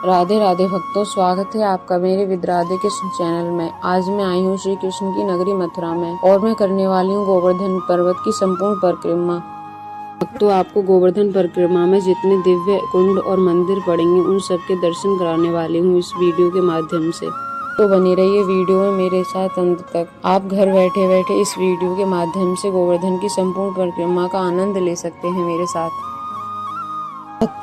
राधे राधे भक्तों, स्वागत है आपका मेरे विद राधे कृष्ण चैनल में। आज मैं आई हूँ श्री कृष्ण की नगरी मथुरा में और मैं करने वाली हूँ गोवर्धन पर्वत की संपूर्ण परिक्रमा। भक्तों, आपको गोवर्धन परिक्रमा में जितने दिव्य कुंड और मंदिर पड़ेंगे उन सब के दर्शन कराने वाली हूँ इस वीडियो के माध्यम से। तो बने रहिए वीडियो में मेरे साथ अंत तक। आप घर बैठे बैठे इस वीडियो के माध्यम से गोवर्धन की संपूर्ण परिक्रमा का आनंद ले सकते हैं मेरे साथ।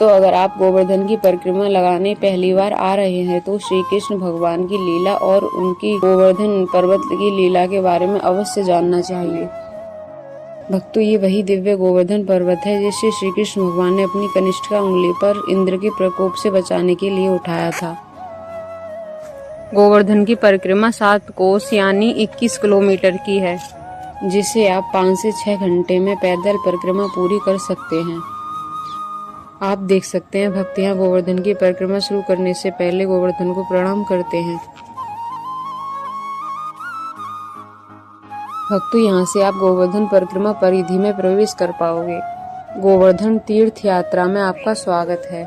तो अगर आप गोवर्धन की परिक्रमा लगाने पहली बार आ रहे हैं तो श्री कृष्ण भगवान की लीला और उनकी गोवर्धन पर्वत की लीला के बारे में अवश्य जानना चाहिए। भक्तों, ये वही दिव्य गोवर्धन पर्वत है जिसे श्री कृष्ण भगवान ने अपनी कनिष्ठ उंगली पर इंद्र के प्रकोप से बचाने के लिए उठाया था। गोवर्धन की परिक्रमा 7 कोस यानी 21 किलोमीटर की है, जिसे आप 5 से 6 घंटे में पैदल परिक्रमा पूरी कर सकते हैं। आप देख सकते हैं भक्त यहाँ गोवर्धन की परिक्रमा शुरू करने से पहले गोवर्धन को प्रणाम करते हैं। भक्तों, यहाँ से आप गोवर्धन परिक्रमा परिधि में प्रवेश कर पाओगे। गोवर्धन तीर्थ यात्रा में आपका स्वागत है।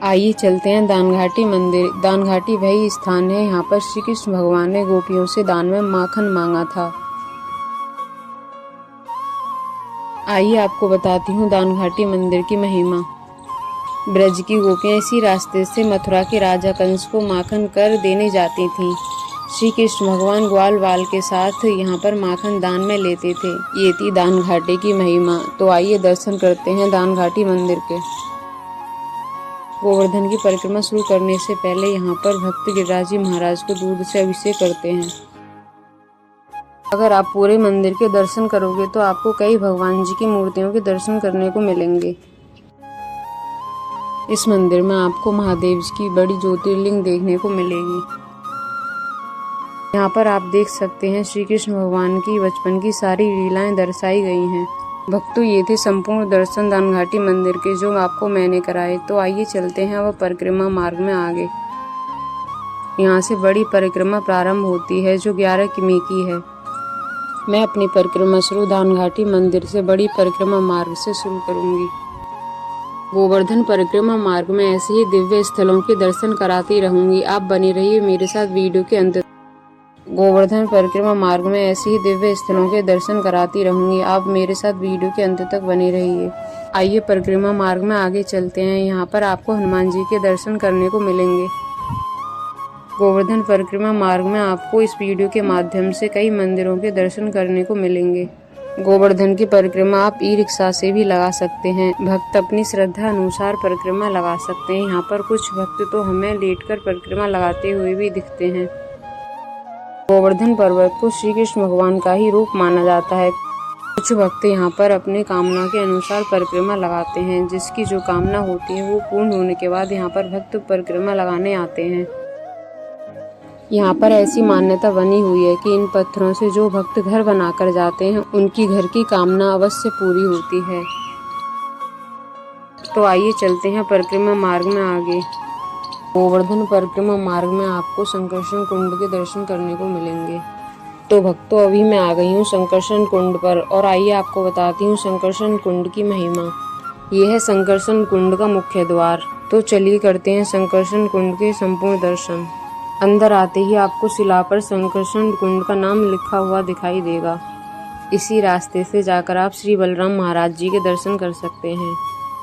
आइए चलते हैं दानघाटी मंदिर। दानघाटी वही स्थान है यहाँ पर श्री कृष्ण भगवान ने गोपियों से दान में माखन मांगा था। आइए आपको बताती हूँ दानघाटी मंदिर की महिमा। ब्रज की गोपियाँ इसी रास्ते से मथुरा के राजा कंस को माखन कर देने जाती थीं। श्री कृष्ण भगवान ग्वाल बाल के साथ यहाँ पर माखन दान में लेते थे। ये थी दानघाटी की महिमा। तो आइए दर्शन करते हैं दानघाटी मंदिर के। गोवर्धन की परिक्रमा शुरू करने से पहले यहाँ पर भक्त गिरिराज जी महाराज को दूध से अभिषेक करते हैं। अगर आप पूरे मंदिर के दर्शन करोगे तो आपको कई भगवान जी की मूर्तियों के दर्शन करने को मिलेंगे। इस मंदिर में आपको महादेव जी की बड़ी ज्योतिर्लिंग देखने को मिलेगी। यहाँ पर आप देख सकते हैं श्री कृष्ण भगवान की बचपन की सारी लीलाएं दर्शाई गई हैं। भक्तों, ये थे संपूर्ण दर्शन दानघाटी मंदिर के जो आपको मैंने कराए। तो आइए चलते हैं अब परिक्रमा मार्ग में आगे। यहाँ से बड़ी परिक्रमा प्रारंभ होती है जो 11 किमी की है। मैं अपनी परिक्रमा शुरू दानघाटी मंदिर से बड़ी परिक्रमा मार्ग से शुरू करूंगी। गोवर्धन परिक्रमा मार्ग में ऐसे ही दिव्य स्थलों के दर्शन कराती रहूंगी। आप बने रहिए मेरे साथ वीडियो के अंत। गोवर्धन परिक्रमा मार्ग में ऐसे ही दिव्य स्थलों के दर्शन कराती रहूंगी। आप मेरे साथ वीडियो के अंत तक बने रहिए। आइए परिक्रमा मार्ग में आगे चलते हैं। यहाँ पर आपको हनुमान जी के दर्शन करने को मिलेंगे। गोवर्धन परिक्रमा मार्ग में आपको इस वीडियो के माध्यम से कई मंदिरों के दर्शन करने को मिलेंगे। गोवर्धन की परिक्रमा आप ई रिक्शा से भी लगा सकते हैं। भक्त अपनी श्रद्धा अनुसार परिक्रमा लगा सकते हैं। यहाँ पर कुछ भक्त तो हमें लेटकर परिक्रमा लगाते हुए भी दिखते हैं। गोवर्धन पर्वत को श्री कृष्ण भगवान का ही रूप माना जाता है। कुछ भक्त यहाँ पर अपने कामना के अनुसार परिक्रमा लगाते हैं। जिसकी जो कामना होती है वो पूर्ण होने के बाद यहाँ पर भक्त परिक्रमा लगाने आते हैं। यहाँ पर ऐसी मान्यता बनी हुई है कि इन पत्थरों से जो भक्त घर बनाकर जाते हैं उनकी घर की कामना अवश्य पूरी होती है। तो आइए चलते हैं परिक्रमा मार्ग में आगे। गोवर्धन परिक्रमा मार्ग में आपको संकर्षण कुंड के दर्शन करने को मिलेंगे। तो भक्तों, अभी मैं आ गई हूँ संकर्षण कुंड पर और आइए आपको बताती हूँ संकर्षण कुंड की महिमा। यह है संकर्षण कुंड का मुख्य द्वार। तो चलिए करते हैं संकर्षण कुंड के संपूर्ण दर्शन। अंदर आते ही आपको शिला पर संकर्षण कुंड का नाम लिखा हुआ दिखाई देगा। इसी रास्ते से जाकर आप श्री बलराम महाराज जी के दर्शन कर सकते हैं।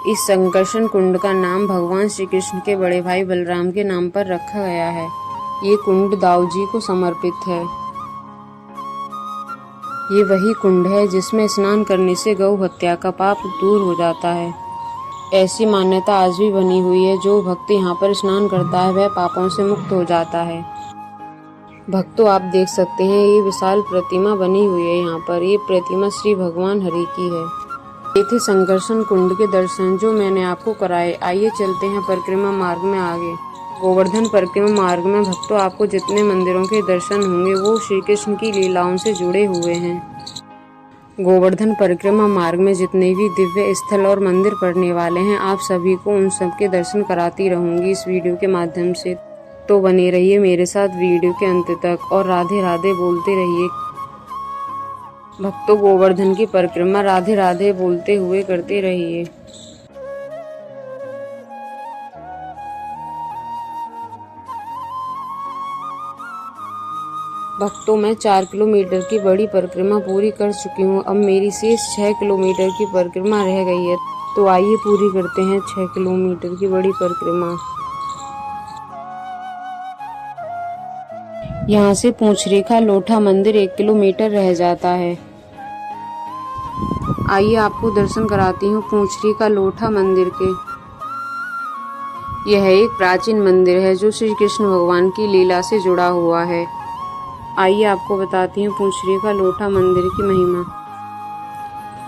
इस संकर्षण कुंड का नाम भगवान श्री कृष्ण के बड़े भाई बलराम के नाम पर रखा गया है। ये कुंड दाऊ जी को समर्पित है। ये वही कुंड है जिसमें स्नान करने से गौ हत्या का पाप दूर हो जाता है। ऐसी मान्यता आज भी बनी हुई है। जो भक्त यहाँ पर स्नान करता है वह पापों से मुक्त हो जाता है। भक्तों, आप देख सकते हैं ये विशाल प्रतिमा बनी हुई है। यहाँ पर ये प्रतिमा श्री भगवान हरि की है। ये थे संकर्षण कुंड के दर्शन जो मैंने आपको कराए। आइए चलते हैं परिक्रमा मार्ग में आगे। गोवर्धन परिक्रमा मार्ग में भक्तों आपको जितने मंदिरों के दर्शन होंगे वो श्री कृष्ण की लीलाओं से जुड़े हुए हैं। गोवर्धन परिक्रमा मार्ग में जितने भी दिव्य स्थल और मंदिर पड़ने वाले हैं आप सभी को उन सब के दर्शन कराती रहूंगी इस वीडियो के माध्यम से। तो बने रहिए मेरे साथ वीडियो के अंत तक और राधे राधे बोलते रहिए। भक्तों, गोवर्धन की परिक्रमा राधे राधे बोलते हुए करते रहिए। भक्तों, मैं 4 किलोमीटर की बड़ी परिक्रमा पूरी कर चुकी हूँ। अब मेरी शेष 6 किलोमीटर की परिक्रमा रह गई है, तो आइए पूरी करते हैं 6 किलोमीटर की बड़ी परिक्रमा। यहाँ से पूंछरेखा लोठा मंदिर 1 किलोमीटर रह जाता है। आइए आपको दर्शन कराती हूँ पूंछरेखा लोठा मंदिर के। यह एक प्राचीन मंदिर है जो श्री कृष्ण भगवान की लीला से जुड़ा हुआ है। आइए आपको बताती हूँ पूंछरेखा लोठा मंदिर की महिमा।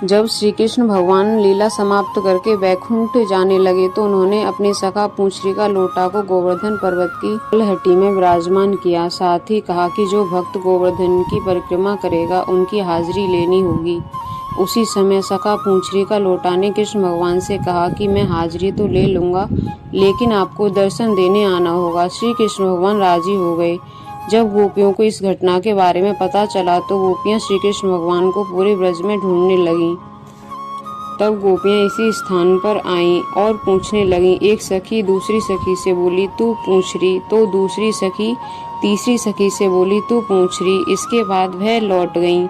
जब श्री कृष्ण भगवान लीला समाप्त करके वैकुंठ जाने लगे तो उन्होंने अपने सखा पूंछरेखा लोटा को गोवर्धन पर्वत की तलहटी में विराजमान किया। साथ ही कहा कि जो भक्त गोवर्धन की परिक्रमा करेगा उनकी हाजिरी लेनी होगी। उसी समय सखा पूंछरेखा लोटा ने कृष्ण भगवान से कहा कि मैं हाजिरी तो ले लूंगा, लेकिन आपको दर्शन देने आना होगा। श्री कृष्ण भगवान राजी हो गए। जब गोपियों को इस घटना के बारे में पता चला तो गोपियां श्री कृष्ण भगवान को पूरे ब्रज में ढूंढने लगीं। तब गोपियां इसी स्थान पर आईं और पूछने लगीं। एक सखी दूसरी सखी से बोली, तू पूछ रही, तो दूसरी सखी तीसरी सखी से बोली, तू पूछ रही। इसके बाद वह लौट गईं।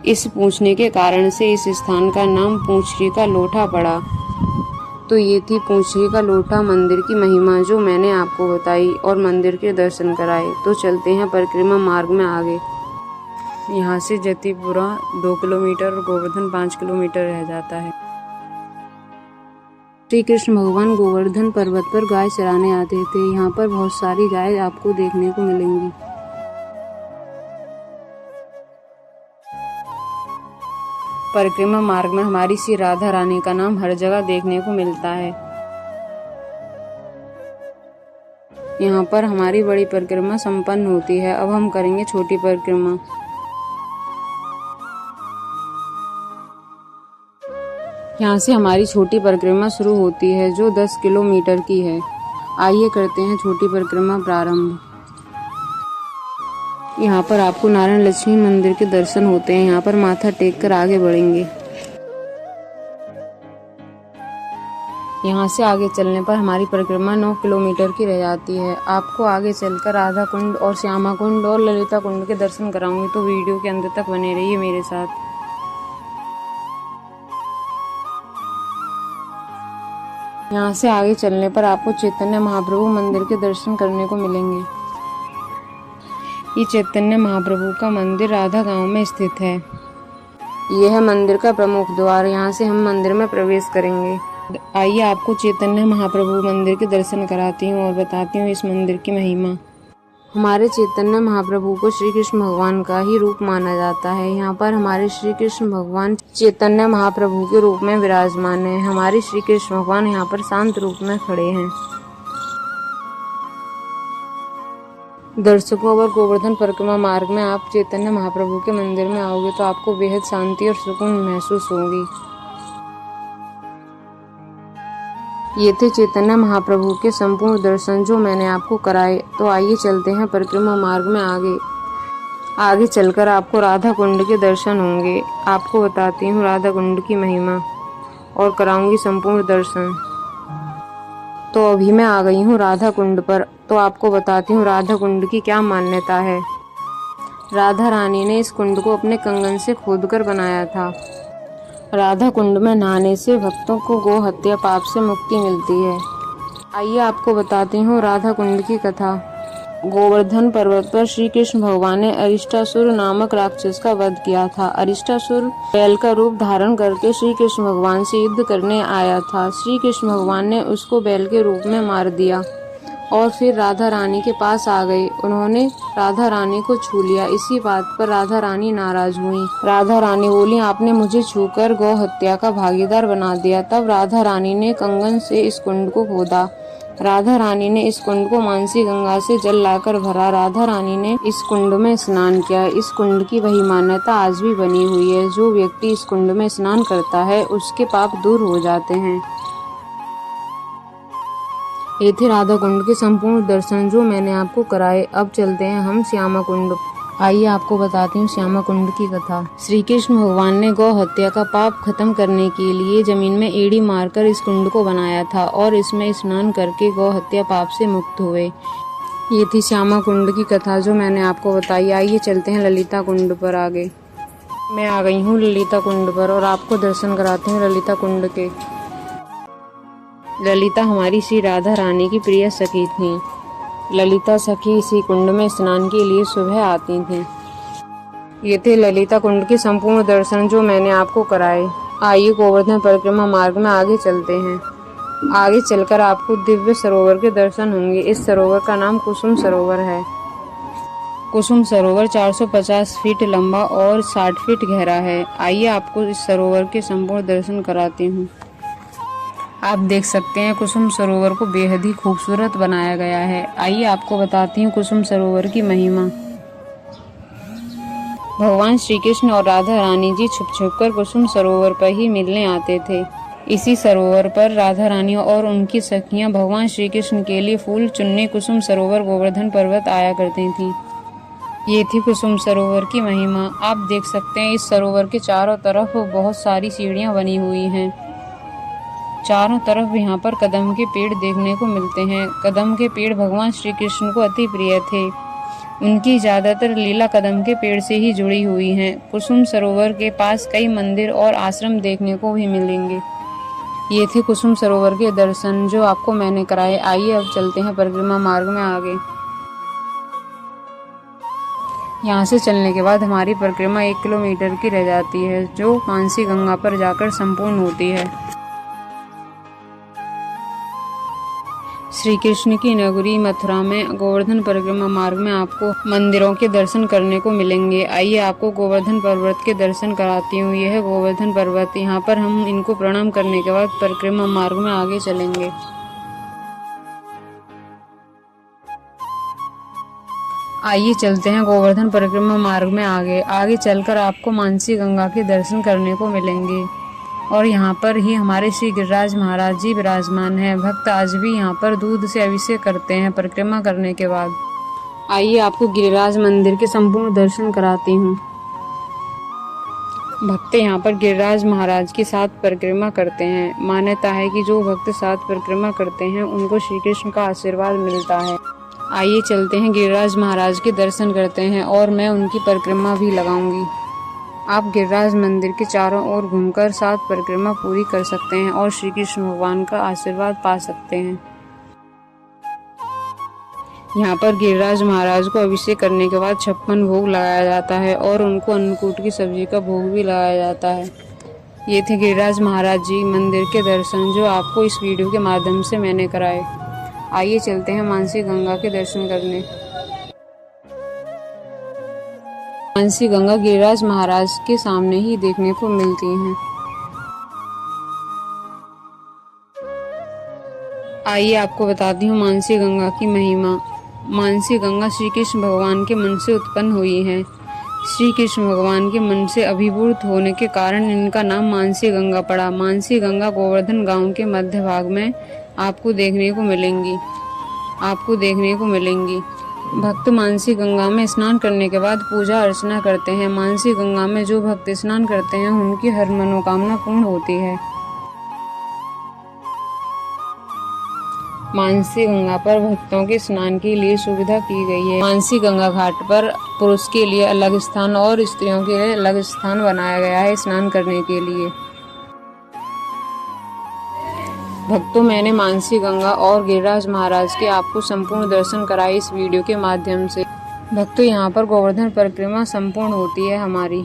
इस पूछने के कारण से इस स्थान का नाम पूंछरेखा लोठा पड़ा। तो ये थी पूंछरेखा लोठा मंदिर की महिमा जो मैंने आपको बताई और मंदिर के दर्शन कराए। तो चलते हैं परिक्रमा मार्ग में आगे। यहाँ से जतिपुरा 2 किलोमीटर और गोवर्धन 5 किलोमीटर रह जाता है। श्री कृष्ण भगवान गोवर्धन पर्वत पर गाय चराने आते थे। यहाँ पर बहुत सारी गाय आपको देखने को मिलेंगी। परिक्रमा मार्ग में हमारी श्री राधा रानी का नाम हर जगह देखने को मिलता है। यहाँ पर हमारी बड़ी परिक्रमा संपन्न होती है। अब हम करेंगे छोटी परिक्रमा। यहाँ से हमारी छोटी परिक्रमा शुरू होती है जो 10 किलोमीटर की है। आइए करते हैं छोटी परिक्रमा प्रारंभ। यहाँ पर आपको नारायण लक्ष्मी मंदिर के दर्शन होते हैं। यहाँ पर माथा टेक कर आगे बढ़ेंगे। यहाँ से आगे चलने पर हमारी परिक्रमा 9 किलोमीटर की रह जाती है। आपको आगे चलकर राधा कुंड और श्यामा कुंड और ललिता कुंड के दर्शन कराऊंगी, तो वीडियो के अंत तक बने रहिए मेरे साथ। यहाँ से आगे चलने पर आपको चैतन्य महाप्रभु मंदिर के दर्शन करने को मिलेंगे। ये चैतन्य महाप्रभु का मंदिर राधा गांव में स्थित है। यह है मंदिर का प्रमुख द्वार। यहाँ से हम मंदिर में प्रवेश करेंगे। आइए आपको चैतन्य महाप्रभु मंदिर के दर्शन कराती हूँ और बताती हूँ इस मंदिर की महिमा। हमारे चैतन्य महाप्रभु को श्री कृष्ण भगवान का ही रूप माना जाता है। यहाँ पर हमारे श्री कृष्ण भगवान चैतन्य महाप्रभु के रूप में विराजमान है। हमारे श्री कृष्ण भगवान यहाँ पर शांत रूप में खड़े हैं। दर्शकों, अगर गोवर्धन परिक्रमा मार्ग में आप चैतन्य महाप्रभु के मंदिर में आओगे तो आपको बेहद शांति और सुकून महसूस होगी। ये थे चैतन्य महाप्रभु के संपूर्ण दर्शन जो मैंने आपको कराए। तो आइए चलते हैं परिक्रमा मार्ग में आगे चलकर आपको राधा कुंड के दर्शन होंगे। आपको बताती हूँ राधा कुंड की महिमा और कराऊंगी संपूर्ण दर्शन। तो अभी मैं आ गई हूँ राधा कुंड पर। तो आपको बताती हूँ राधा कुंड की क्या मान्यता है। राधा रानी ने इस कुंड को अपने कंगन से खोदकर बनाया था। राधा कुंड में नहाने से भक्तों को गौ हत्या पाप से मुक्ति मिलती है। आइए आपको बताती हूँ राधा कुंड की कथा। गोवर्धन पर्वत पर श्री कृष्ण भगवान ने अरिष्टासुर नामक राक्षस का वध किया था। अरिष्टासुर बैल का रूप धारण करके श्री कृष्ण भगवान से युद्ध करने आया था। श्री कृष्ण भगवान ने उसको बैल के रूप में मार दिया और फिर राधा रानी के पास आ गए। उन्होंने राधा रानी को छू लिया। इसी बात पर राधा रानी नाराज हुई। राधा रानी बोली, आपने मुझे छूकर गौ हत्या का भागीदार बना दिया। तब राधा रानी ने कंगन से इस कुंड को खोदा। राधा रानी ने इस कुंड को मानसी गंगा से जल लाकर भरा। राधा रानी ने इस कुंड में स्नान किया। इस कुंड की वही मान्यता आज भी बनी हुई है। जो व्यक्ति इस कुंड में स्नान करता है उसके पाप दूर हो जाते हैं। ये थे राधा कुंड के संपूर्ण दर्शन जो मैंने आपको कराए। अब चलते हैं हम श्यामा कुंड। आइए आपको बताती हूँ श्यामा कुंड की कथा। श्री कृष्ण भगवान ने गौ हत्या का पाप खत्म करने के लिए जमीन में एड़ी मारकर इस कुंड को बनाया था और इसमें स्नान करके गौ हत्या पाप से मुक्त हुए। ये थी श्यामा कुंड की कथा जो मैंने आपको बताई। आइए चलते हैं ललिता कुंड पर आगे। मैं आ गई हूँ ललिता कुंड पर और आपको दर्शन कराती हूँ ललिता कुंड के। ललिता हमारी श्री राधा रानी की प्रिय सखी थीं। ललिता सखी इसी कुंड में स्नान के लिए सुबह आती थीं। ये थे ललिता कुंड के संपूर्ण दर्शन जो मैंने आपको कराए। आइए गोवर्धन परिक्रमा मार्ग में आगे चलते हैं। आगे चलकर आपको दिव्य सरोवर के दर्शन होंगे। इस सरोवर का नाम कुसुम सरोवर है। कुसुम सरोवर 450 फीट लंबा और 60 फीट गहरा है। आइए आपको इस सरोवर के संपूर्ण दर्शन कराती हूँ। आप देख सकते हैं कुसुम सरोवर को बेहद ही खूबसूरत बनाया गया है। आइए आपको बताती हूँ कुसुम सरोवर की महिमा। भगवान श्री कृष्ण और राधा रानी जी छुप छुप कर कुसुम सरोवर पर ही मिलने आते थे। इसी सरोवर पर राधा रानी और उनकी सखियां भगवान श्री कृष्ण के लिए फूल चुनने कुसुम सरोवर गोवर्धन पर्वत आया करती थीं। ये थी कुसुम सरोवर की महिमा। आप देख सकते हैं इस सरोवर के चारों तरफ बहुत सारी सीढ़ियां बनी हुई हैं। चारों तरफ यहाँ पर कदम के पेड़ देखने को मिलते हैं। कदम के पेड़ भगवान श्री कृष्ण को अति प्रिय थे। उनकी ज्यादातर लीला कदम के पेड़ से ही जुड़ी हुई हैं। कुसुम सरोवर के पास कई मंदिर और आश्रम देखने को भी मिलेंगे। ये थे कुसुम सरोवर के दर्शन जो आपको मैंने कराए। आइए अब चलते हैं परिक्रमा मार्ग में आगे। यहाँ से चलने के बाद हमारी परिक्रमा 1 किलोमीटर की रह जाती है जो मानसी गंगा पर जाकर संपूर्ण होती है। श्री कृष्ण की नगरी मथुरा में गोवर्धन परिक्रमा मार्ग में आपको मंदिरों के दर्शन करने को मिलेंगे। आइए आपको गोवर्धन पर्वत के दर्शन कराती हूँ। यह है गोवर्धन पर्वत। यहाँ पर हम इनको प्रणाम करने के बाद परिक्रमा मार्ग में आगे चलेंगे। आइए चलते हैं गोवर्धन परिक्रमा मार्ग में आगे चलकर आपको मानसी गंगा के दर्शन करने को मिलेंगे और यहाँ पर ही हमारे श्री गिरिराज महाराज जी विराजमान हैं। भक्त आज भी यहाँ पर दूध से अभिषेक करते हैं परिक्रमा करने के बाद। आइए आपको गिरिराज मंदिर के संपूर्ण दर्शन कराती हूँ। भक्त यहाँ पर गिरिराज महाराज के साथ परिक्रमा करते हैं। मान्यता है कि जो भक्त साथ परिक्रमा करते हैं उनको श्री कृष्ण का आशीर्वाद मिलता है। आइए चलते हैं गिरिराज महाराज के दर्शन करते हैं और मैं उनकी परिक्रमा भी लगाऊंगी। आप गिरिराज मंदिर के चारों ओर घूमकर 7 परिक्रमा पूरी कर सकते हैं और श्री कृष्ण भगवान का आशीर्वाद पा सकते हैं। यहाँ पर गिरिराज महाराज को अभिषेक करने के बाद 56 भोग लगाया जाता है और उनको अन्नकूट की सब्जी का भोग भी लगाया जाता है। ये थे गिरिराज महाराज जी मंदिर के दर्शन जो आपको इस वीडियो के माध्यम से मैंने कराए। आइए चलते हैं मानसी गंगा के दर्शन करने। मानसी गंगा गिरिराज महाराज के सामने ही देखने को मिलती हैं। आइए आपको बताती हूँ मानसी गंगा की महिमा। मानसी गंगा श्री कृष्ण भगवान के मन से उत्पन्न हुई है। श्री कृष्ण भगवान के मन से अभिभूत होने के कारण इनका नाम मानसी गंगा पड़ा। मानसी गंगा गोवर्धन गांव के मध्य भाग में आपको देखने को मिलेंगी। भक्त मानसी गंगा में स्नान करने के बाद पूजा अर्चना करते हैं। मानसी गंगा में जो भक्त स्नान करते हैं उनकी हर मनोकामना पूर्ण होती है। मानसी गंगा पर भक्तों के स्नान के लिए सुविधा की गई है। मानसी गंगा घाट पर पुरुष के लिए अलग स्थान और स्त्रियों के लिए अलग स्थान बनाया गया है स्नान करने के लिए। भक्तों, मैंने मानसी गंगा और गिरिराज महाराज के आपको संपूर्ण दर्शन कराए इस वीडियो के माध्यम से। भक्तों, यहाँ पर गोवर्धन परिक्रमा संपूर्ण होती है हमारी।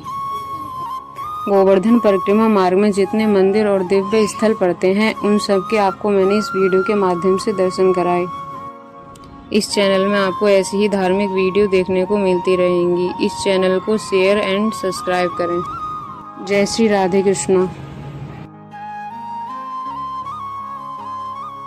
गोवर्धन परिक्रमा मार्ग में जितने मंदिर और दिव्य स्थल पड़ते हैं उन सब के आपको मैंने इस वीडियो के माध्यम से दर्शन कराए। इस चैनल में आपको ऐसी ही धार्मिक वीडियो देखने को मिलती रहेंगी। इस चैनल को शेयर एंड सब्सक्राइब करें। जय श्री राधे कृष्णा।